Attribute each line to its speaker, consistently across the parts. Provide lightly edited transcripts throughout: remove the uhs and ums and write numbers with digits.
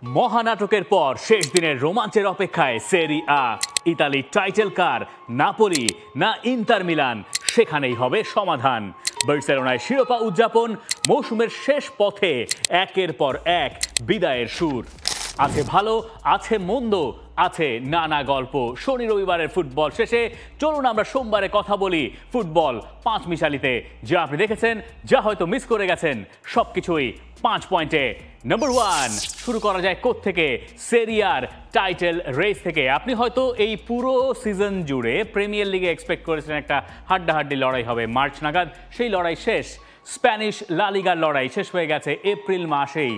Speaker 1: মহানাটকের পর শেষ দিনের রোমাঞ্চের অপেক্ষায় সেরি আ। ইতালি টাইটেল কার, নাপোলি না ইন্টার মিলান, সেখানেই হবে সমাধান। বার্সেলোনায় শিরোপা উদযাপন, মৌসুমের শেষ পথে একের পর এক বিদায়ের সুর। আছে ভালো, আছে মন্দ, আছে নানা গল্প। শনি রবিবারের ফুটবল শেষে চলুন আমরা সোমবারে কথা বলি ফুটবল পাঁচমিশালিতে। যা আপনি দেখেছেন, যা হয়তো মিস করে গেছেন, সবকিছুই 5 পয়েন্টে। নাম্বার 1 শুরু করা যায় কোত্থেকে? সেরিয়ার টাইটেল রেস থেকে। আপনি হয়তো এই পুরো সিজন জুড়ে প্রিমিয়ার লিগে এক্সপেক্ট করেছেন একটা হাড্ডাহাড্ডি লড়াই হবে মার্চ নাগাদ। সেই লড়াই শেষ। স্প্যানিশ লা লিগার লড়াই শেষ হয়ে গেছে এপ্রিল মাসেই।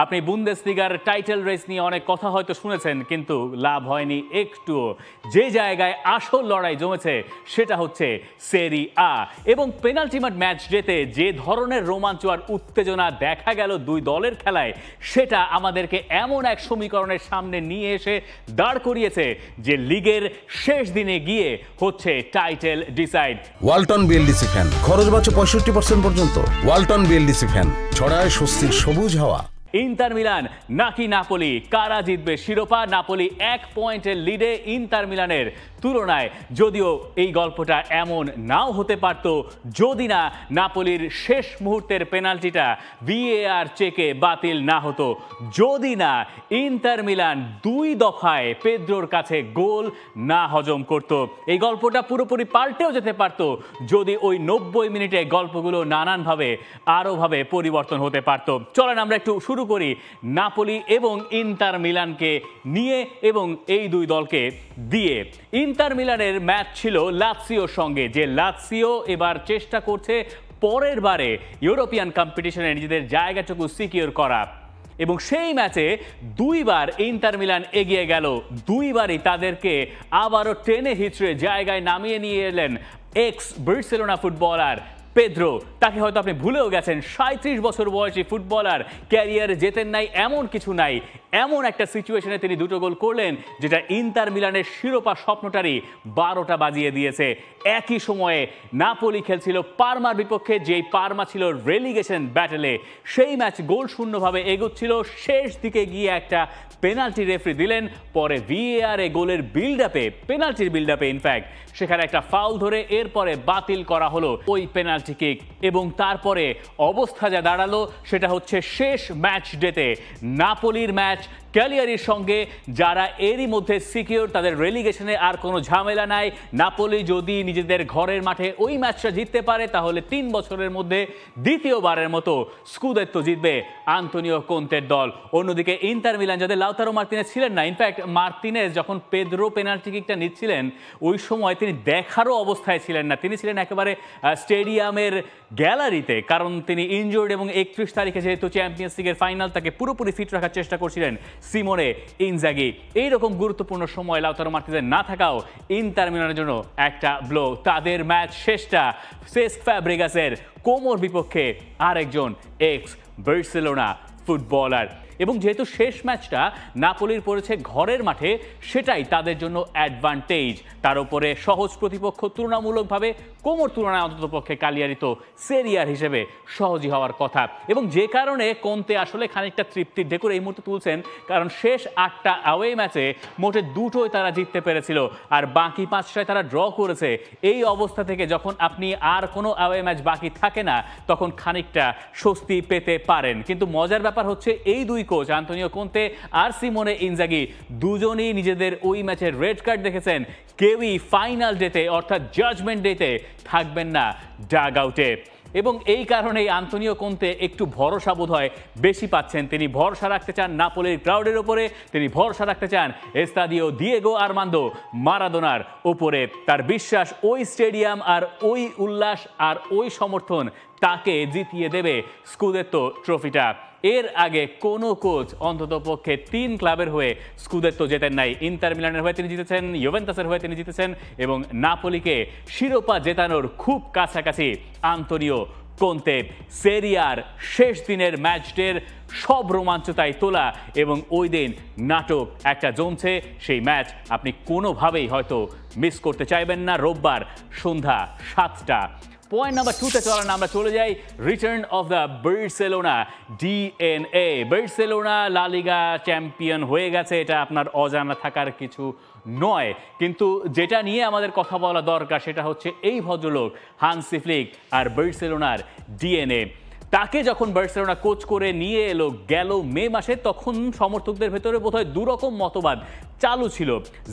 Speaker 1: আপনি বুন্দেসলিগার টাইটেল রেস নিয়ে অনেক কথা হয়তো শুনেছেন, কিন্তু লাভ হয়নি একটুও। যে জায়গায় আসল লড়াই জমেছে সেটা হচ্ছে সেরি আ। এবং পেনাল্টিমাট ম্যাচ জেতে যে ধরনের রোমাঞ্চ আর উত্তেজনা দেখা গেল দুই দলের খেলায়, সেটা আমাদেরকে এমন এক সমীকরণের সামনে নিয়ে এসে দাঁড় করিয়েছে যে লিগের শেষ দিনে গিয়ে হচ্ছে title decide.
Speaker 2: Walton BLDC fan, খরচ বাঁচে 65% পর্যন্ত। ওয়ালটন বিএলডিসি ফ্যান ছড়ায় স্বস্তির সবুজ হাওয়া।
Speaker 1: ইন্টার মিলান নাকি নাপোলি, কারা জিতবে শিরোপা? নাপোলি 1 পয়েন্টের লিডে ইন্টার মিলানের তুলনায়। যদিও এই গল্পটা এমন নাও হতে পারত যদি না নাপোলির শেষ মুহূর্তের পেনাল্টিটা ভিএআর চেকে বাতিল না হতো, যদি না ইন্টার মিলান 2 দফায় পেদ্রোর কাছে গোল না হজম করত। এই গল্পটা পুরোপুরি পাল্টেও যেতে পারত যদি ওই 90 মিনিটে গল্পগুলো নানানভাবে আরোভাবে পরিবর্তন হতে পারত। চলেন আমরা একটু শুরু করি নাপোলি এবং ইন্টার মিলানকে নিয়ে এবং এই দুই দলকে দিয়ে। ইন্টার মিলানের ম্যাচ ছিল লাৎসিওর সঙ্গে, যে লাৎসিও এবার চেষ্টা করছে পরের বারে ইউরোপিয়ান কম্পিটিশনে নিজেদের জায়গাটুকু সিকিউর করা। এবং সেই ম্যাচে 2 বার ইন্টার মিলান এগিয়ে গেল, 2 বারই তাদেরকে আবারও টেনে হিচড়ে জায়গায় নামিয়ে নিয়ে এলেন এক্স বার্সেলোনা ফুটবলার পেদ্রো। তাকে হয়তো আপনি ভুলেও গেছেন। 37 বছর বয়সী ফুটবলার, ক্যারিয়ারে জেতেন নাই এমন কিছু নাই। এমন একটা সিচুয়েশনে তিনি 2টো গোল করলেন যেটা ইন্টার মিলানের শিরোপা স্বপ্নটারই 12টা বাজিয়ে দিয়েছে। একই সময়ে নাপোলি খেলছিল পারমার বিপক্ষে, যেই পারমা ছিল রেলিগেশন ব্যাটেলে। সেই ম্যাচ গোল শূন্যভাবে এগোচ্ছিল, শেষ দিকে গিয়ে একটা পেনাল্টি রেফারি দিলেন। পরে ভিএআর এ গোলের বিল্ডআপে, পেনাল্টির বিল্ডআপে ইনফ্যাক্ট সেখানে একটা ফাউল ধরে এরপরে বাতিল করা হলো ওই পেনাল্টি কিক। এবং তারপরে অবস্থা যা দাঁড়ালো সেটা হচ্ছে শেষ ম্যাচ ডেতে নাপোলির ম্যাচ ক্যালিয়ারির সঙ্গে, যারা এরই মধ্যে সিকিউর, তাদের রেলিগেশনে আর কোনো ঝামেলা নাই। নাপোলি যদি নিজেদের ঘরের মাঠে ওই ম্যাচটা জিততে পারে তাহলে 3 বছরের মধ্যে দ্বিতীয়বারের মতো স্কুদেত্তো জিতবে আন্তোনিও কোন্তের দল। অন্যদিকে ইন্টার মিলান, যাদের লাউতারো মার্তিনেজ ছিলেন না, ইনফ্যাক্ট মার্তিনেজ যখন পেদ্রো পেনাল্টি কিকটা নিচ্ছিলেন ওই সময় তিনি দেখারও অবস্থায় ছিলেন না। তিনি ছিলেন একেবারে স্টেডিয়ামের গ্যালারিতে, কারণ তিনি ইনজুর্ড এবং 31 তারিখে যেহেতু চ্যাম্পিয়ন্স লিগের ফাইনাল, তাকে পুরোপুরি ফিট রাখার চেষ্টা করছিলেন সিমোনে ইনজাগি। এইরকম গুরুত্বপূর্ণ সময় লাউতারো মার্তিনেজ না থাকাও ইন্টার মিলানের জন্য একটা ব্লো। তাদের ম্যাচ শেষটা সেস্ক ফ্যাব্রিগাসের কোমর বিপক্ষে আরেকজন এক্স বার্সেলোনা ফুটবলার। এবং যেহেতু শেষ ম্যাচটা নাপোলির পড়েছে ঘরের মাঠে, সেটাই তাদের জন্য অ্যাডভান্টেজ। তার উপরে সহজ প্রতিপক্ষ, তুলনামূলকভাবে কোমর তুলনায় অন্ততপক্ষে কালিয়ারি তো সেরিয়ার হিসেবে সহজই হওয়ার কথা। এবং যে কারণে কোন্তে আসলে খানিকটা তৃপ্তির ঢেকুর এই মুহূর্তে তুলছেন, কারণ শেষ 8টা অ্যাওয়ে ম্যাচে মোটে 2টোই তারা জিততে পেরেছিল আর বাকি 5টায় তারা ড্র করেছে। এই অবস্থা থেকে যখন আপনি আর কোনো অ্যাওয়ে ম্যাচ বাকি থাকে না, তখন খানিকটা স্বস্তি পেতে পারেন। কিন্তু মজার ব্যাপার হচ্ছে এই দুই কোচ আন্তোনিও কোন্তে আর সিমোনে ইনজাগি দুজনই নিজেদের ওই ম্যাচের রেড কার্ড দেখেছেন। কেউই ফাইনাল ডেতে অর্থাৎ জাজমেন্ট ডেতে থাকবেন না ডাগ আউটে। এবং এই কারণেই আন্তোনিও কোন্তে একটু ভরসা বোধহয় বেশি পাচ্ছেন। তিনি ভরসা রাখতে চান নাপোলির ক্রাউডের ওপরে, তিনি ভরসা রাখতে চান এস্তাদিও দিয়েগো আর্মান্দো মারাদোনার ওপরে। তার বিশ্বাস ওই স্টেডিয়াম আর ওই উল্লাস আর ওই সমর্থন তাকে জিতিয়ে দেবে স্কুদেত্তো ট্রফিটা। এর আগে কোনো কোচ অন্ততপক্ষে 3 ক্লাবের হয়ে স্কুদেত্তো জেতেন নাই। ইন্টার মিলানের হয়ে তিনি জিতেছেন, ইউভেন্টাসের হয়ে তিনি জিতেছেন এবং নাপোলিকে শিরোপা জেতানোর খুব কাছাকাছি আন্তোনিও কোন্তে। সেরিয়ার শেষ দিনের ম্যাচটির সব রোমাঞ্চ তাই তোলা এবং ওই দিন নাটক একটা জমছে। সেই ম্যাচ আপনি কোনোভাবেই হয়তো মিস করতে চাইবেন না। রোববার সন্ধ্যা 7টা। পয়েন্ট নাম্বার 2 তে চলেন আমরা চলে যাই return of the Barcelona DNA. Barcelona La Liga champion হয়ে গেছে, এটা আপনার অজানা থাকার কিছু নয়, কিন্তু যেটা নিয়ে আমাদের কথা বলা দরকার সেটা হচ্ছে এই ভদ্রলোক হান্সি ফ্লিক আর বার্সেলোনার ডিএনএ। তাকে যখন বার্সেলোনা কোচ করে নিয়ে এলো গেল মে মাসে, তখন সমর্থকদের ভেতরে বোধহয় দুরকম মতবাদ চালু ছিল।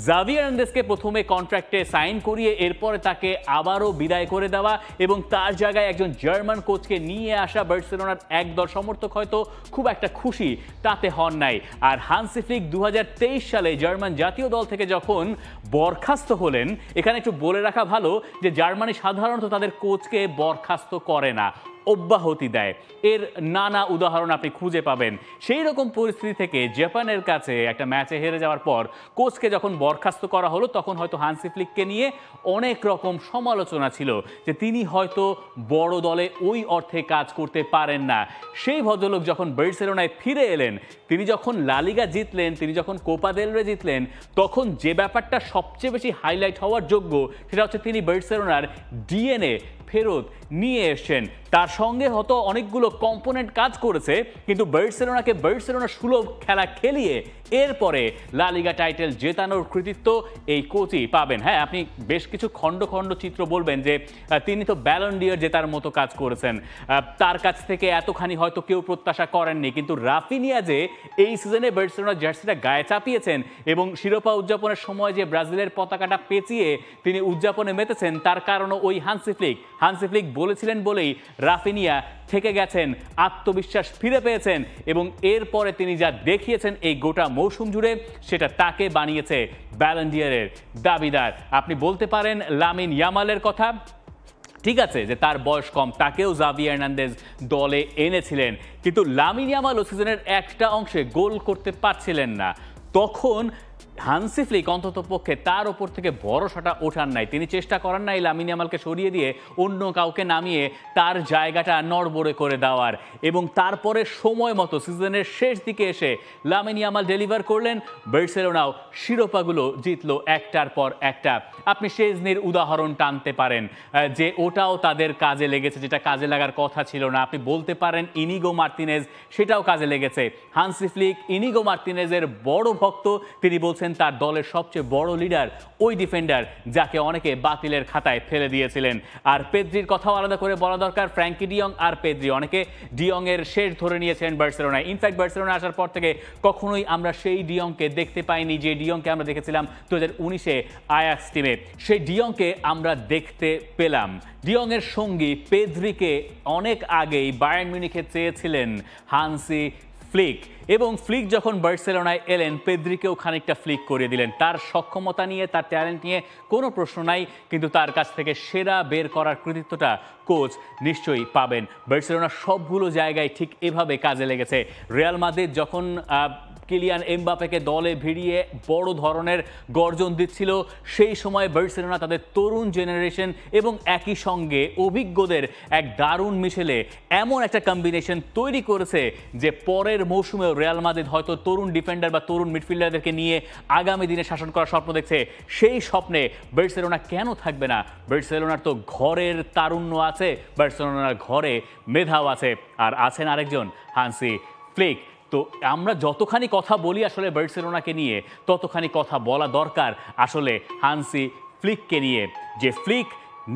Speaker 1: জাভি হার্নান্দেজকে প্রথমে কন্ট্রাক্টে সাইন করিয়ে এরপরে তাকে আবারও বিদায় করে দেওয়া এবং তার জায়গায় একজন জার্মান কোচকে নিয়ে আসা বার্সেলোনার একদল সমর্থক হয়তো খুব একটা খুশি তাতে হন নাই। আর হান্সি ফ্লিক 2023 সালে জার্মান জাতীয় দল থেকে যখন বরখাস্ত হলেন, এখানে একটু বলে রাখা ভালো যে জার্মানি সাধারণত তাদের কোচকে বরখাস্ত করে না, অব্যাহতি দেয়। এর নানা উদাহরণ আপনি খুঁজে পাবেন। সেই রকম পরিস্থিতি থেকে জাপানের কাছে একটা ম্যাচে হেরে যাওয়ার পর কোচকে যখন বরখাস্ত করা হলো, তখন হয়তো হান্সি ফ্লিককে নিয়ে অনেক রকম সমালোচনা ছিল যে তিনি হয়তো বড় দলে ওই অর্থে কাজ করতে পারেন না। সেই ভদ্রলোক যখন বার্সেলোনায় ফিরে এলেন, তিনি যখন লা লিগা জিতলেন, তিনি যখন কোপা দেল রে জিতলেন, তখন যে ব্যাপারটা সবচেয়ে বেশি হাইলাইট হওয়ার যোগ্য সেটা হচ্ছে তিনি বার্সেলোনার ডিএনএ ফেরত নিয়ে এসছেন। তার সঙ্গে হয়তো অনেকগুলো কম্পোনেন্ট কাজ করেছে, কিন্তু বার্সেলোনাকে বার্সেলোনা সুলভ খেলা খেলিয়ে এরপরে লা লিগা টাইটেল জেতানোর কৃতিত্ব এই কোচই পাবেন। হ্যাঁ, আপনি বেশ কিছু খণ্ড খণ্ড চিত্র বলবেন যে তিনি তো ব্যালন ডি'র জেতার মতো কাজ করেছেন, তার কাছ থেকে এতখানি হয়তো কেউ প্রত্যাশা করেননি, কিন্তু রাফিনিয়া যে এই সিজনে বার্সেলোনার জার্সিটা গায়ে চাপিয়েছেন এবং শিরোপা উদযাপনের সময় যে ব্রাজিলের পতাকাটা পেঁচিয়ে তিনি উদযাপনে মেতেছেন, তার কারণও ওই হান্সি ফ্লিক বলেছিলেন বলেই রাফিনিয়া থেকে গেছেন, আত্মবিশ্বাস ফিরে পেয়েছেন এবং এরপরে তিনি যা দেখিয়েছেন এই গোটা মৌসুম জুড়ে, সেটা তাকে বানিয়েছে ব্যালন ডি'রের দাবিদার। আপনি বলতে পারেন লামিন ইয়ামালের কথা, ঠিক আছে যে তার বয়স কম, তাকেও জাভি হার্নান্দেজ দলে এনেছিলেন, কিন্তু লামিন ইয়ামালও সিজনের একটা অংশে গোল করতে পারছিলেন না। তখন হান্সি ফ্লিক অন্তত পক্ষে তার ওপর থেকে ভরসাটা ওঠান নাই, তিনি চেষ্টা করেন নাই লামিন ইয়ামালকে সরিয়ে দিয়ে অন্য কাউকে নামিয়ে তার জায়গাটা নড়বড়ে করে দেওয়ার, এবং তারপরে সময় মতো সিজনের শেষ দিকে এসে লামিন ইয়ামাল ডেলিভার করলেন, বার্সেলোনাও শিরোপাগুলো জিতলো একটার পর একটা। আপনি শেজনির উদাহরণ টানতে পারেন যে ওটাও তাদের কাজে লেগেছে, যেটা কাজে লাগার কথা ছিল না। আপনি বলতে পারেন ইনিগো মার্তিনেজ, সেটাও কাজে লেগেছে। হান্সি ফ্লিক ইনিগো মার্তিনেজের বড় ভক্ত, তিনি বলছেন তার দলের সবচেয়ে বড় লিডার ওই ডিফেন্ডার যাকে অনেকে বাতিলের খাতায় ফেলে দিয়েছিলেন। আর পেদ্রির কথাও আলাদা করে বলা দরকার, ফ্র্যাঙ্কি ডিয়ং আর পেদ্রি, অনেকে ডিয়ং এর শেষ ধরে নিয়েছেন বার্সেলোনায়। ইনফ্যাক্ট বার্সেলোনা আসার পর থেকে কখনোই আমরা সেই ডিয়ংকে দেখতে পাইনি যে ডিয়ংকে আমরা দেখেছিলাম 2019-এ আয়াক্স টিমে। সেই ডিয়ংকে আমরা দেখতে পেলাম। ডিয়ং এর সঙ্গী পেদ্রিকে অনেক আগেই বায়ার্ন মিউনিখে চেয়েছিলেন হান্সি ফ্লিক, এবং ফ্লিক যখন বার্সেলোনায় এলেন পেদ্রিকেও খানিকটা ফ্লিক করে দিলেন। তার সক্ষমতা নিয়ে, তার ট্যালেন্ট নিয়ে কোনো প্রশ্ন নাই, কিন্তু তার কাছ থেকে সেরা বের করার কৃতিত্বটা কোচ নিশ্চয়ই পাবেন। বার্সেলোনা সবগুলো জায়গায় ঠিক এভাবে কাজে লেগেছে। রিয়াল মাদ্রিদ যখন কিলিয়ান এমবাপেকে দলে ভিড়িয়ে বড় ধরনের গর্জন দিচ্ছিল, সেই সময় বার্সেলোনা তাদের তরুণ জেনারেশন এবং একই সঙ্গে অভিজ্ঞদের এক দারুণ মিশেলে এমন একটা কম্বিনেশন তৈরি করেছে যে পরের মৌসুমেও রিয়াল মাদ্রিদ হয়তো তরুণ ডিফেন্ডার বা তরুণ মিডফিল্ডারদেরকে নিয়ে আগামী দিনে শাসন করার স্বপ্ন দেখছে। সেই স্বপ্নে বার্সেলোনা কেন থাকবে না? বার্সেলোনার তো ঘরের তারুণ্য আছে, বার্সেলোনার ঘরে মেধাও আছে, আর আছেন আরেকজন হান্সি ফ্লিক। তো আমরা যতখানি কথা বলি আসলে বার্সেলোনাকে নিয়ে, ততখানি কথা বলা দরকার আসলে হান্সি ফ্লিককে নিয়ে, যে ফ্লিক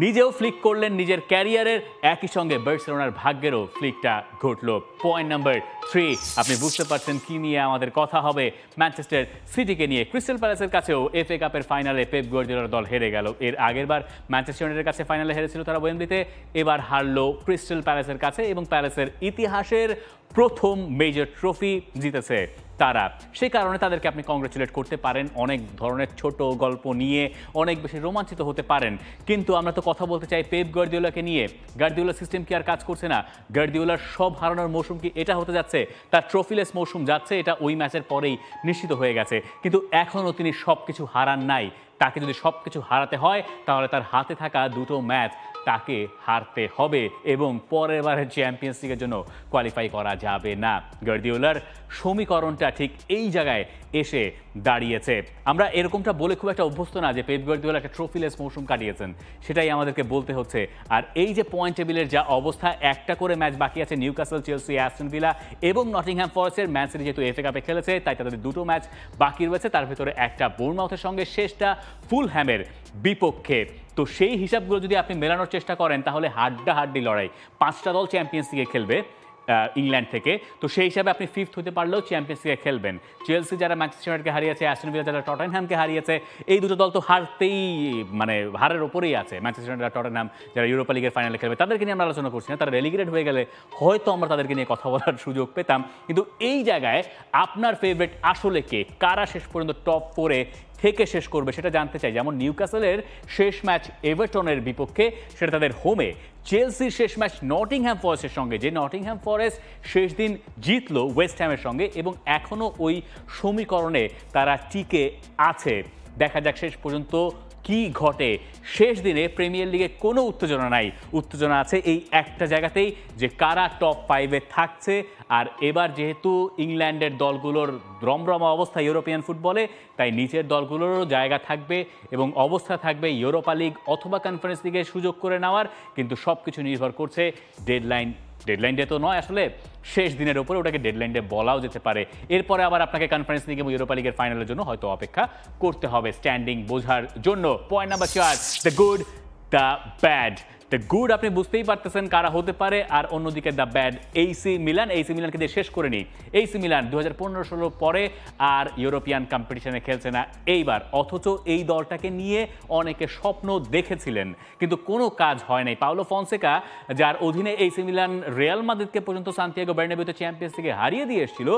Speaker 1: নিজেও ফ্লিক করলেন নিজের ক্যারিয়ারের, একই সঙ্গে বার্সেলোনার ভাগ্যেরও ফ্লিকটা ঘটলো। পয়েন্ট নাম্বার 3, আপনি বুঝতে পারছেন কি নিয়ে আমাদের কথা হবে, ম্যানচেস্টার সিটিকে নিয়ে। ক্রিস্টাল প্যালেসের কাছেও এফএ কাপের ফাইনালে পেপ গার্দিওলার দল হেরে গেল। এর আগের বার ম্যানচেস্টার ইউনাইটেডের কাছে ফাইনালে হেরেছিল তারা ওয়েম্বলিতে, এবার হারলো ক্রিস্টাল প্যালেসের কাছে, এবং প্যালেসের ইতিহাসের প্রথম মেজর ট্রফি জিতেছে তারা। সেই কারণে তাদেরকে আপনি কংগ্রেচুলেট করতে পারেন, অনেক ধরনের ছোট গল্প নিয়ে অনেক বেশি রোমাঞ্চিত হতে পারেন, কিন্তু আমরা তো কথা বলতে চাই পেপ গার্দিওলাকে নিয়ে। গার্দিওলার সিস্টেম কি আর কাজ করছে না? গার্দিওলার সব হারানোর মৌসুম কি এটা হতে যাচ্ছে? তার ট্রফিলেস মৌসুম যাচ্ছে, এটা ওই ম্যাচের পরেই নিশ্চিত হয়ে গেছে, কিন্তু এখনও তিনি সব কিছু হারান নাই। তাকে যদি সব কিছু হারাতে হয় তাহলে তার হাতে থাকা দুটো ম্যাচ তাকে হারতে হবে এবং পরের বারের চ্যাম্পিয়ন্স লিগের জন্য কোয়ালিফাই করা যাবে না। গার্দিওলার সমীকরণটা ঠিক এই জায়গায় এসে দাঁড়িয়েছে। আমরা এরকমটা বলে খুব একটা অভ্যস্ত না যে পেপ গার্দিওলা একটা ট্রফিলেস মৌসুম কাটিয়েছেন, সেটাই আমাদেরকে বলতে হচ্ছে। আর এই যে পয়েন্ট টেবিলের যা অবস্থা, একটা করে ম্যাচ বাকি আছে নিউক্যাসল, চেলসি, অ্যাস্টন ভিলা এবং নটিংহ্যাম ফরেস্টের। ম্যান সিটি যেহেতু এফএ কাপে খেলেছে তাই তাদের দুটো ম্যাচ বাকি রয়েছে, তার ভিতরে একটা বোর্নমাউথের সঙ্গে, শেষটা ফুলহ্যামের বিপক্ষে। তো সেই হিসাবগুলো যদি আপনি মেলানোর চেষ্টা করেন তাহলে হাড্ডাহাড্ডি লড়াই, 5টা দল চ্যাম্পিয়ন্স লিগে খেলবে ইংল্যান্ড থেকে। তো সেই হিসাবে আপনি ফিফথ হতে পারলেও চ্যাম্পিয়ন্স লিগে খেলবেন। চেলসি যারা ম্যানচেস্টার ইউনাইটেডকে হারিয়েছে, অ্যাস্টন ভিলা যারা টটেনহ্যামকে হারিয়েছে, এই দুটো দল তো হারতেই মানে হারের ওপরেই আছে। ম্যানচেস্টার ইউনাইটেড আর টটেনহ্যাম যারা ইউরোপা লিগের ফাইনালে খেলবে তাদেরকে নিয়ে আমরা আলোচনা করছি না, তারা রেলিগেটেড হয়ে গেলে হয়তো আমরা তাদেরকে নিয়ে কথা বলার সুযোগ পেতাম। কিন্তু এই জায়গায় আপনার ফেভারিট আসলে কে, কারা শেষ পর্যন্ত টপ 4-এ থেকে শেষ করবে সেটা জানতে চাই। যেমন নিউক্যাসলের শেষ ম্যাচ এভারটনের বিপক্ষে, সেটা তাদের হোমে। চেলসির শেষ ম্যাচ নটিংহ্যাম ফরেস্টের সঙ্গে, যে নটিংহ্যাম ফরেস্ট শেষ দিন জিতলো ওয়েস্ট হ্যামের সঙ্গে এবং এখনও ওই সমীকরণে তারা টিকে আছে। দেখা যাক শেষ পর্যন্ত কি ঘটে। শেষ দিনে প্রিমিয়ার লিগে কোনো উত্তেজনা নাই, উত্তেজনা আছে এই একটা জায়গাতেই যে কারা টপ 5-এ থাকছে। আর এবার যেহেতু ইংল্যান্ডের দলগুলোর রমরমা অবস্থা ইউরোপিয়ান ফুটবলে, তাই নিচের দলগুলোরও জায়গা থাকবে এবং অবস্থা থাকবে ইউরোপা লিগ অথবা কনফারেন্স লিগে সুযোগ করে নেওয়ার। কিন্তু সব কিছু নির্ভর করছে ডেডলাইন ডে তো নয় আসলে, শেষ দিনের ওপরে, ওটাকে ডেডলাইন ডে বলাও যেতে পারে। এরপরে আবার আপনাকে কনফারেন্স লিগ এবং ইউরোপা লিগের ফাইনালের জন্য হয়তো অপেক্ষা করতে হবে স্ট্যান্ডিং বোঝার জন্য। Point number 4, the good, the bad. The good আপনি বুঝতেই পারতেছেন কারা হতে পারে, আর অন্যদিকে the bad AC Milan. AC মিলানকে দিয়ে শেষ করে নিই। এসি মিলান 2015-16 পরে আর ইউরোপিয়ান কম্পিটিশনে খেলছে না এইবার, অথচ এই দলটাকে নিয়ে অনেকে স্বপ্ন দেখেছিলেন কিন্তু কোনো কাজ হয় নাই। পাওলো ফনসেকা, যার অধীনে এসি মিলান রিয়াল মাদ্রিদকে পর্যন্ত সান্তিয়াগো বার্নাবেউতে চ্যাম্পিয়ন্স লিগে হারিয়ে দিয়ে এসেছিল,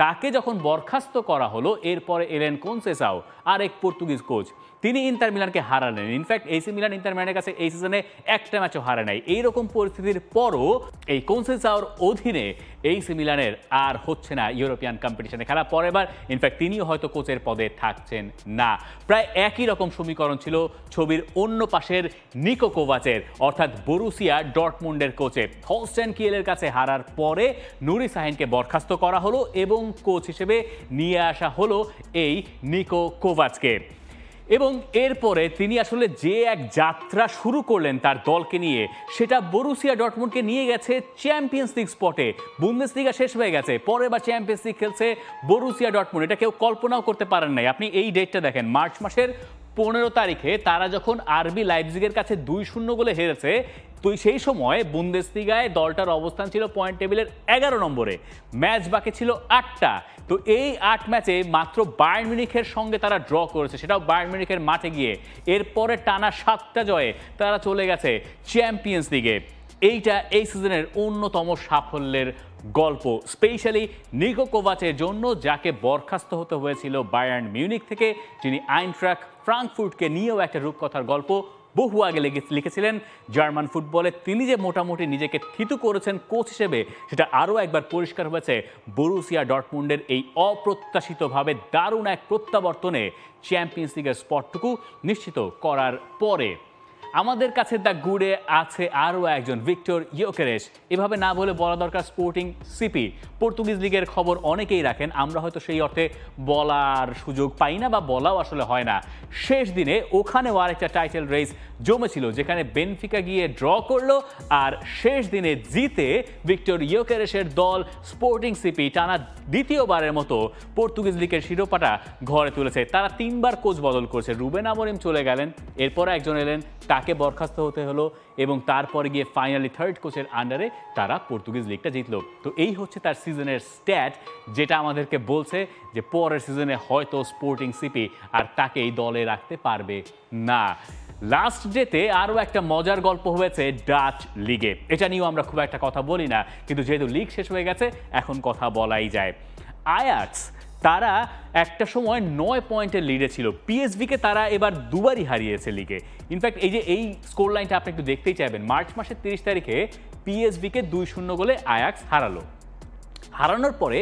Speaker 1: তাকে যখন বরখাস্ত করা হলো এরপরে এলেন কনসেসাও, আরেক পর্তুগিজ কোচ। তিনি ইন্টার মিলানকে হারালেন। ইনফ্যাক্ট এসি মিলান ইন্টার মিলানের কাছে এই সিজনে একটা ম্যাচও হারে নাই। এইরকম পরিস্থিতির পরও এই কনসেসাওর অধীনে এসি মিলানের আর হচ্ছে না ইউরোপিয়ান কম্পিটিশনে খেলা। পরের বার ইনফ্যাক্ট তিনিও হয়তো কোচের পদে থাকছেন না। প্রায় একই রকম সমীকরণ ছিল ছবির অন্য পাশের নিকো কোভাচের, অর্থাৎ বরুসিয়া ডর্টমুন্ডের কোচে। হলস্টেইন কিয়েলের কাছে হারার পরে নুরি সাহিনকে বরখাস্ত করা হলো এবং কোচ হিসেবে নিয়ে আসা হলো এই নিকো কোভাচকে। এবং এরপরে তিনি আসলে যে এক যাত্রা শুরু করলেন তার দলকে নিয়ে, সেটা বরুসিয়া ডর্টমুন্ডকে নিয়ে গেছে চ্যাম্পিয়ন্স লিগ স্পটে। বুন্দেসলিগা শেষ হয়ে গেছে, পরে এবার চ্যাম্পিয়ন্স লিগ খেলছে বরুসিয়া ডর্টমুন্ড। এটা কেউ কল্পনাও করতে পারেন নাই। আপনি এই ডেটটা দেখেন, মার্চ মাসের 15 তারিখে তারা যখন আরবি লাইপজিগের কাছে 2-0 গোলে হেরেছে, তো সেই সময় বুন্দেসলিগায় দলটার অবস্থান ছিল পয়েন্ট টেবিলের 11 নম্বরে, ম্যাচ বাকি ছিল 8টা। তো এই 8 ম্যাচে মাত্র বায়ার্ন মিউনিখের সঙ্গে তারা ড্র করেছে, সেটাও বায়ার্ন মিউনিখের মাঠে গিয়ে। এরপরে টানা 7টা জয়ে তারা চলে গেছে চ্যাম্পিয়ন্স লিগে। এইটা এই সিজনের অন্যতম সাফল্যের গল্প, স্পেশালি নিকো কোভাচের জন্য, যাকে বরখাস্ত হতে হয়েছিল বায়ার্ন মিউনিখ থেকে, যিনি আইনট্রাক্ট ফ্রাঙ্কফুর্টকে নিয়েও একটা রূপকথার গল্প বহু আগে লিখেছিলেন জার্মান ফুটবলে। তিনি যে মোটামুটি নিজেকে থিতু করেছেন কোচ হিসেবে, সেটা আরও একবার পরিষ্কার হয়েছে বরুসিয়া ডর্টমুন্ডের এই অপ্রত্যাশিতভাবে দারুণ এক প্রত্যাবর্তনে চ্যাম্পিয়ন্স লিগের স্পটটুকু নিশ্চিত করার পরে। আমাদের কাছে দ্য গুডে আছে আরও একজন, ভিক্টর ইয়োকেরেশ। এভাবে না বলে বলা দরকার স্পোর্টিং সিপি। পর্তুগিজ লিগের খবর অনেকেই রাখেন, আমরা হয়তো সেই অর্থে বলার সুযোগ পাই না বা বলাও আসলে হয় না। শেষ দিনে ওখানেও আরেকটা টাইটেল রেস জমেছিল, যেখানে বেনফিকা গিয়ে ড্র করলো আর শেষ দিনে জিতে ভিক্টর ইয়োকেরেশের দল স্পোর্টিং সিপি টানা দ্বিতীয়বারের মতো পর্তুগিজ লিগের শিরোপাটা ঘরে তুলেছে। তারা 3বার কোচ বদল করেছে, রুবেন আমোরিম চলে গেলেন, এরপর একজন এলেন, তাকে বরখাস্ত হতে হলো এবং তারপরে গিয়ে ফাইনালি থার্ড কোচের আন্ডারে তারা পর্তুগিজ লিগটা জিতলো। তো এই হচ্ছে তার সিজনের স্ট্যাট, যেটা আমাদেরকে বলছে যে পরের সিজনে হয়তো স্পোর্টিং সিপি আর তাকে এই দলে রাখতে পারবে না। লাস্ট ডেতে আরও একটা মজার গল্প হয়েছে ডাচ লিগে। এটা নিয়েও আমরা খুব একটা কথা বলি না, কিন্তু যেহেতু লিগ শেষ হয়ে গেছে এখন কথা বলাই যায়। আয়াক্স, তারা একটা সময় 9 পয়েন্টের লিডে ছিল। পিএসভিকে তারা এবার দুবারই হারিয়েছে লিগে। ইনফ্যাক্ট এই যে এই স্কোর লাইনটা আপনি একটু দেখতেই চাইবেন, মার্চ মাসের 30 তারিখে পিএসভিকে 2-0 গোলে আয়াক্স হারালো। হারানোর পরে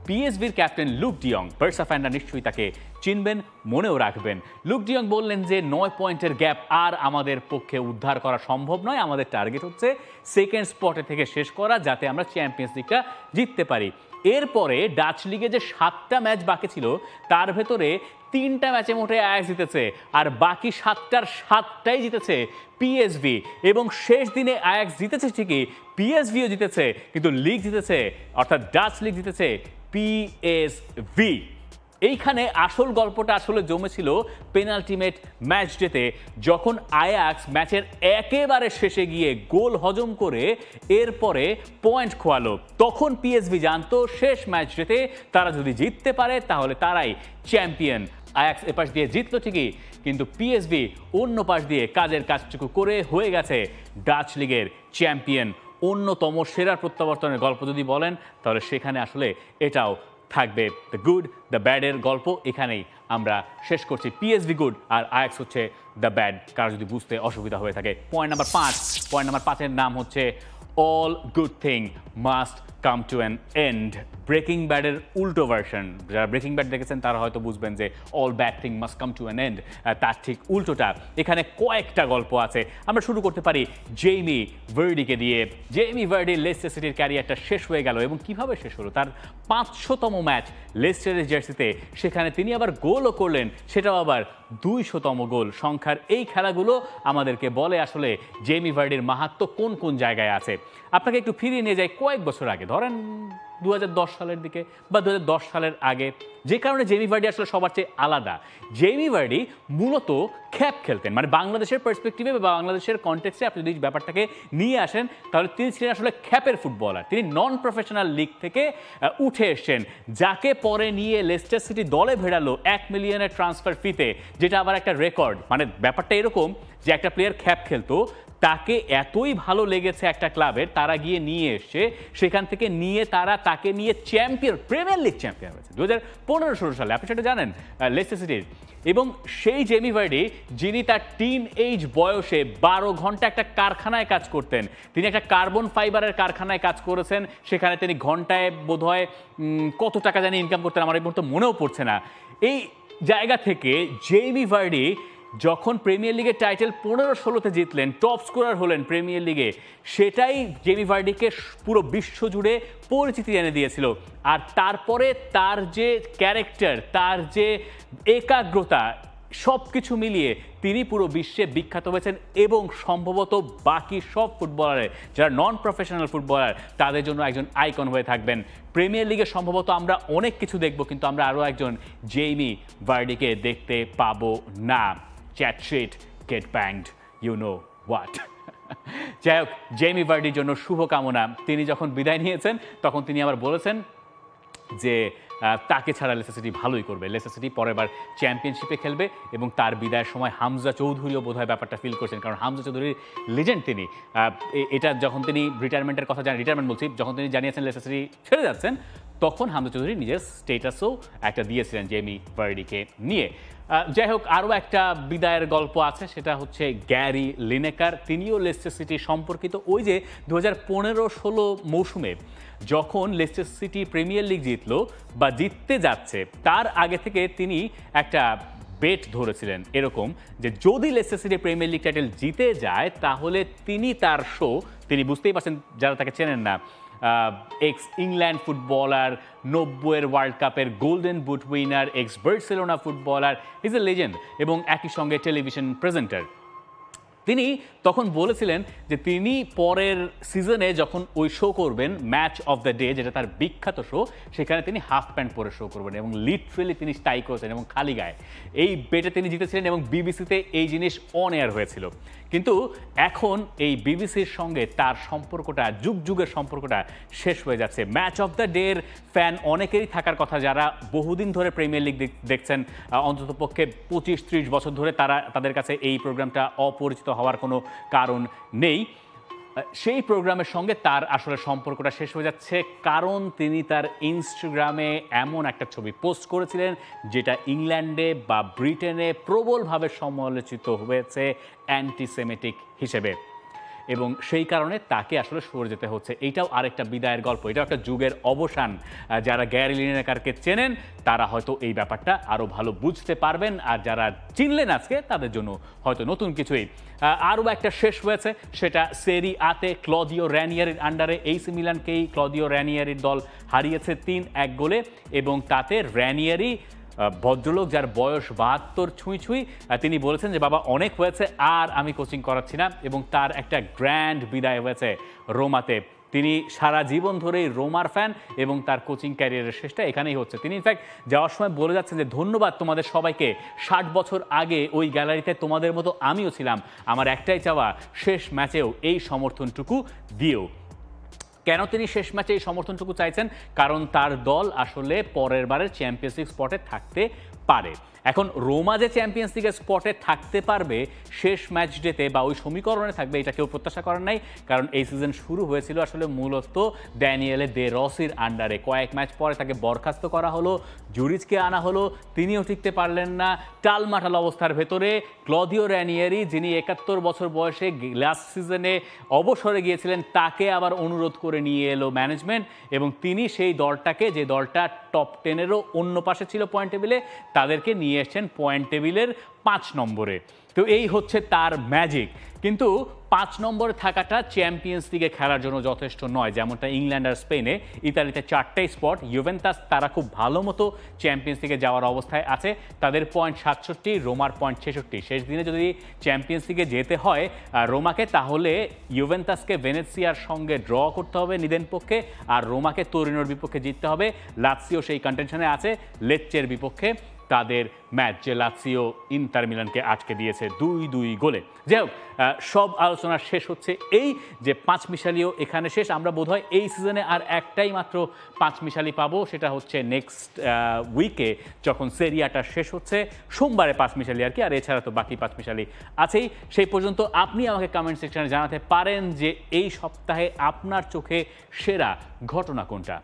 Speaker 1: পিএসভির ক্যাপ্টেন লুক ডিয়ং, বার্সা ফ্যানরা নিশ্চয়ই তাকে চিনবেন, মনেও রাখবেন। লুক ডিয়ং বললেন যে 9 পয়েন্টের গ্যাপ আর আমাদের পক্ষে উদ্ধার করা সম্ভব নয়, আমাদের টার্গেট হচ্ছে সেকেন্ড স্পটে থেকে শেষ করা, যাতে আমরা চ্যাম্পিয়ন্স লিগটা জিততে পারি। এরপরে ডাচ লিগে যে 7টা ম্যাচ বাকি ছিল তার ভেতরে 3টা ম্যাচে মোটে আয়াক্স জিতেছে, আর বাকি 7টার 7টাই জিতেছে পিএসভি। এবং শেষ দিনে আয়াক্স জিতেছে ঠিকই, পিএসভিও জিতেছে, কিন্তু লিগ জিতেছে, অর্থাৎ ডাচ লিগ জিতেছে পিএসভি। এইখানে আসল গল্পটা আসলে জমেছিল পেনাল্টিমেট ম্যাচ ডেতে, যখন আয়াক্স ম্যাচের একেবারে শেষে গিয়ে গোল হজম করে এরপরে পয়েন্ট খোয়ালো। তখন পিএসভি জানতো শেষ ম্যাচ ডেতে তারা যদি জিততে পারে তাহলে তারাই চ্যাম্পিয়ন। আয়াক্স এপাশ দিয়ে জিতলো ঠিকই, কিন্তু পিএসভি অন্য পাশ দিয়ে কাজের কাজটুকু করে হয়ে গেছে ডাচ লিগের চ্যাম্পিয়ন। অন্যতম সেরা প্রত্যাবর্তনের গল্প যদি বলেন তাহলে সেখানে আসলে এটাও থাকবে। দ্য গুড দ্য ব্যাডের গল্প এখানেই আমরা শেষ করছি। পিএসভি গুড আর আয়াক্স হচ্ছে দ্য ব্যাড, কারো যদি বুঝতে অসুবিধা হয়ে থাকে। পয়েন্ট নাম্বার 5 নাম হচ্ছে all good thing must come to an end. Breaking ব্যাডের উল্টো ভার্সন। যারা ব্রেকিং ব্যাড দেখেছেন তারা হয়তো বুঝবেন যে all bad thing must come to an end, তার ঠিক উল্টোটা। এখানে কয়েকটা গল্প আছে, আমরা শুরু করতে পারি জেইমি ভার্ডিকে দিয়ে। জেইমি ভার্ডির লেস্টার সিটির ক্যারিয়ারটা শেষ হয়ে গেল, এবং কিভাবে শেষ হলো? তার 500তম ম্যাচ লেস্টারের জার্সিতে, সেখানে তিনি আবার গোলও করলেন, সেটাও আবার 200তম গোল। সংখ্যার এই খেলাগুলো আমাদেরকে বলে আসলে জেইমি ভার্ডির মাহাত্ম্য কোন কোন জায়গায় আছে। আপনাকে একটু ফিরিয়ে নিয়ে যায় কয়েক বছর আগে, ধরেন 2010 সালের দিকে বা 2010 সালের আগে। যে কারণে জেইমি ভার্ডি আসলে সবার চেয়ে আলাদা। জেইমি ভার্ডি মূলত খ্যাপ খেলতেন, মানে বাংলাদেশের পার্সপেক্টিভে বা বাংলাদেশের কনটেক্সটে আপনি যদি ব্যাপারটাকে নিয়ে আসেন তাহলে তিনি ছিলেন আসলে খ্যাপের ফুটবলার। তিনি নন প্রফেশনাল লিগ থেকে উঠে এসছেন, যাকে পরে নিয়ে লেস্টার সিটি দলে ভেড়ালো 1 মিলিয়নের ট্রান্সফার ফিতে, যেটা আবার একটা রেকর্ড। মানে ব্যাপারটা এরকম যে একটা প্লেয়ার খ্যাপ খেলতো, তাকে এতই ভালো লেগেছে একটা ক্লাবের, তারা গিয়ে নিয়ে এসছে, সেখান থেকে নিয়ে তাকে নিয়ে চ্যাম্পিয়ন, প্রিমিয়ার লিগ চ্যাম্পিয়ন হয়েছে 2015-16 সালে, আপনি সেটা জানেন, লেস্টার সিটির। এবং সেই জেইমি ভার্ডি, যিনি তার টিন এইজ বয়সে 12 ঘন্টা একটা কারখানায় কাজ করতেন, তিনি একটা কার্বন ফাইবারের কারখানায় কাজ করেছেন, সেখানে তিনি ঘন্টায় বোধহয় কত টাকা জানি ইনকাম করতেন, আমার এই মুহূর্তে মনেও পড়ছে না। এই জায়গা থেকে জেইমি ভার্ডি যখন প্রিমিয়ার লিগের টাইটেল 15-16তে জিতলেন, টপ স্কোরার হলেন প্রিমিয়ার লিগে, সেটাই জেইমি ভার্ডিকে পুরো বিশ্ব জুড়ে পরিচিতি এনে দিয়েছিল। আর তারপরে তার যে ক্যারেক্টার, তার যে একাগ্রতা, সব কিছু মিলিয়ে তিনি পুরো বিশ্বে বিখ্যাত হয়েছেন, এবং সম্ভবত বাকি সব ফুটবলারের, যারা নন প্রফেশনাল ফুটবলার, তাদের জন্য একজন আইকন হয়ে থাকবেন। প্রিমিয়ার লিগে সম্ভবত আমরা অনেক কিছু দেখব, কিন্তু আমরা আরও একজন জেইমি ভার্ডিকে দেখতে পাবো না। Chat shit get banged, you know what. যাই হোক, জেইমি ভার্ডির জন্য শুভকামনা। তিনি যখন বিদায় নিয়েছেন তখন তিনি আবার বলেছেন যে তাকে ছাড়া লেস্টার সিটি ভালোই করবে, লেস্টার সিটি পরের বার চ্যাম্পিয়নশিপে খেলবে। এবং তার বিদায়ের সময় হামজা চৌধুরীও বোধহয় ব্যাপারটা ফিল করছেন, কারণ হামজা চৌধুরীর লিজেন্ড তিনি। এটা যখন তিনি রিটায়ারমেন্টের কথা যখন তিনি জানিয়েছেন লেস্টার সিটি ছেড়ে যাচ্ছেন, তখন হামজা চৌধুরী নিজের স্টেটাসও একটা দিয়েছিলেন জেইমি ভার্ডিকে নিয়ে। যাই হোক, আরও একটা বিদায়ের গল্প আছে, সেটা হচ্ছে গ্যারি লিনেকার। তিনিও লেস্টার সিটি সম্পর্কিত। ওই যে 2015-16 মৌসুমে যখন লেস্টার সিটি প্রিমিয়ার লিগ জিতলো বা জিততে যাচ্ছে, তার আগে থেকে তিনি একটা বেট ধরেছিলেন এরকম যে যদি Leicester city premier league title জিতে যায় তাহলে তিনি তার শো, তিনি বুঝতেই পারছেন যারা তাকে চেনেন না, এক্স ইংল্যান্ড ফুটবলার, 90-এর ওয়ার্ল্ড কাপের golden boot winner, x Barcelona footballer, is a legend, এবং একই সঙ্গে টেলিভিশন প্রেজেন্টার। তিনি তখন বলেছিলেন যে তিনি পরের সিজনে যখন ওই শো করবেন ম্যাচ অফ দ্য ডে, যেটা তার বিখ্যাত শো, সেখানে তিনি হাফ প্যান্ট পরে শো করবেন, এবং লিটারেলি তিনি টাই করেছেন এবং খালি গায়ে। এই বেটে তিনি জিতেছিলেন এবং বিবিসিতে এই জিনিস অন এয়ার হয়েছিল। কিন্তু এখন এই বিবিসির সঙ্গে তার সম্পর্কটা, যুগ যুগের সম্পর্কটা শেষ হয়ে যাচ্ছে। ম্যাচ অফ দ্য ডের ফ্যান অনেকেরই থাকার কথা, যারা বহুদিন ধরে প্রিমিয়ার লিগ দেখছেন, অন্ততপক্ষে 25-30 বছর ধরে, তাদের কাছে এই প্রোগ্রামটা অপরিচিত হওয়ার কোনো কারণ নেই। সেই প্রোগ্রামের সঙ্গে তার আসলে সম্পর্কটা শেষ হয়ে যাচ্ছে, কারণ তিনি তার ইনস্টাগ্রামে এমন একটা ছবি পোস্ট করেছিলেন যেটা ইংল্যান্ডে বা ব্রিটেনে প্রবলভাবে সমালোচিত হয়েছে অ্যান্টিসেমিটিক হিসেবে। এবং সেই কারণে তাকে আসলে সরে যেতে হচ্ছে। এইটাও আরেকটা বিদায়ের গল্প, এটাও একটা যুগের অবসান। যারা গ্যারি লিনেকারকে চেনেন তারা হয়তো এই ব্যাপারটা আরও ভালো বুঝতে পারবেন, আর যারা চিনলেন আজকে তাদের জন্য হয়তো নতুন কিছুই। আরও একটা শেষ হয়েছে, সেটা সেরি আতে ক্লদিও র্যানিয়ারির আন্ডারে এইসি মিলানকেই ক্লদিও র্যানিয়ারির দল হারিয়েছে 3-1 গোলে, এবং তাতে র্যানিয়ারি ভদ্রলোক যার বয়স 72 ছুঁই তিনি বলেছেন যে বাবা অনেক হয়েছে, আর আমি কোচিং করাচ্ছি না, এবং তার একটা গ্র্যান্ড বিদায় হয়েছে রোমাতে। তিনি সারা জীবন ধরেই রোমার ফ্যান এবং তার কোচিং ক্যারিয়ারের শেষটা এখানেই হচ্ছে। তিনি ইনফ্যাক্ট যাওয়ার সময় বলে যাচ্ছেন যে ধন্যবাদ তোমাদের সবাইকে, 60 বছর আগে ওই গ্যালারিতে তোমাদের মতো আমিও ছিলাম, আমার একটাই চাওয়া শেষ ম্যাচেও এই সমর্থনটুকু দিও। কেন তিনি শেষ ম্যাচে এই সমর্থনটুকু চাইছেন? কারণ তার দল আসলে পরের বারের চ্যাম্পিয়ন্স লিগ স্পটে থাকতে পারে। এখন রোমা যে চ্যাম্পিয়ন্স লিগের স্পটে থাকতে পারবে শেষ ম্যাচ ডেতে বা ওই সমীকরণে থাকবে, এটা কেউ প্রত্যাশা করেন নাই, কারণ এই সিজন শুরু হয়েছিল আসলে মূলত ড্যানিয়েলে দে রসির আন্ডারে। কয়েক ম্যাচ পরে তাকে বরখাস্ত করা হলো, জুরিচকে আনা হলো, তিনিও টিকতে পারলেন না। টালমাটাল অবস্থার ভেতরে ক্লদিও র্যানিয়েরি, যিনি 71 বছর বয়সে লাস্ট সিজনে অবসরে গিয়েছিলেন, তাকে আবার অনুরোধ করে নিয়ে এলো ম্যানেজমেন্ট, এবং তিনি সেই দলটাকে, যে দলটা টপ 10-এরও অন্য পাশে ছিল পয়েন্ট টেবিলে, তাদেরকে নিয়ে এসছেন পয়েন্ট টেবিলের 5 নম্বরে। তো এই হচ্ছে তার ম্যাজিক। কিন্তু 5 নম্বরে থাকাটা চ্যাম্পিয়ন্স লিগে খেলার জন্য যথেষ্ট নয়, যেমনটা ইংল্যান্ড আর স্পেনে। ইতালিতে 4টাই স্পট, ইউভেন্টাস তারা খুব ভালো মতো চ্যাম্পিয়ন্স লিগে যাওয়ার অবস্থায় আছে, তাদের পয়েন্ট 67, রোমার পয়েন্ট 66। শেষ দিনে যদি চ্যাম্পিয়ন্স লিগে যেতে হয় রোমাকে, তাহলে ইউভেন্টাসকে ভেনেসিয়ার সঙ্গে ড্র করতে হবে নিদেন পক্ষে, আর রোমাকে তোরিনোর বিপক্ষে জিততে হবে। লাৎসিও সেই কন্টেনশনে আছে লেচ্চের বিপক্ষে তাদের ম্যাচ, যে লাৎসিও ইন্টার মিলানকে আটকে দিয়েছে 2-2 গোলে। যাই হোক, সব আলোচনা শেষ হচ্ছে এই যে পাঁচমিশালিও এখানে শেষ। আমরা বোধহয় এই সিজনে আর একটাই মাত্র পাঁচমিশালি পাবো, সেটা হচ্ছে নেক্সট উইকে যখন সেরিয়াটা শেষ হচ্ছে, সোমবারে পাঁচমিশালি আর কি, আর এছাড়া তো বাকি পাঁচমিশালি আছেই। সেই পর্যন্ত আপনি আমাকে কমেন্ট সেকশনে জানাতে পারেন যে এই সপ্তাহে আপনার চোখে সেরা ঘটনা কোনটা।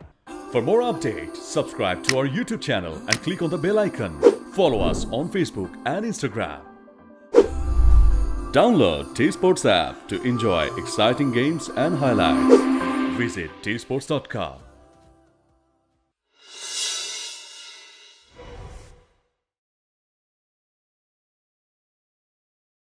Speaker 3: For more updates, subscribe to our YouTube channel and click on the bell icon. Follow us on Facebook and Instagram. Download T-Sports app to enjoy exciting games and highlights. Visit tsports.com.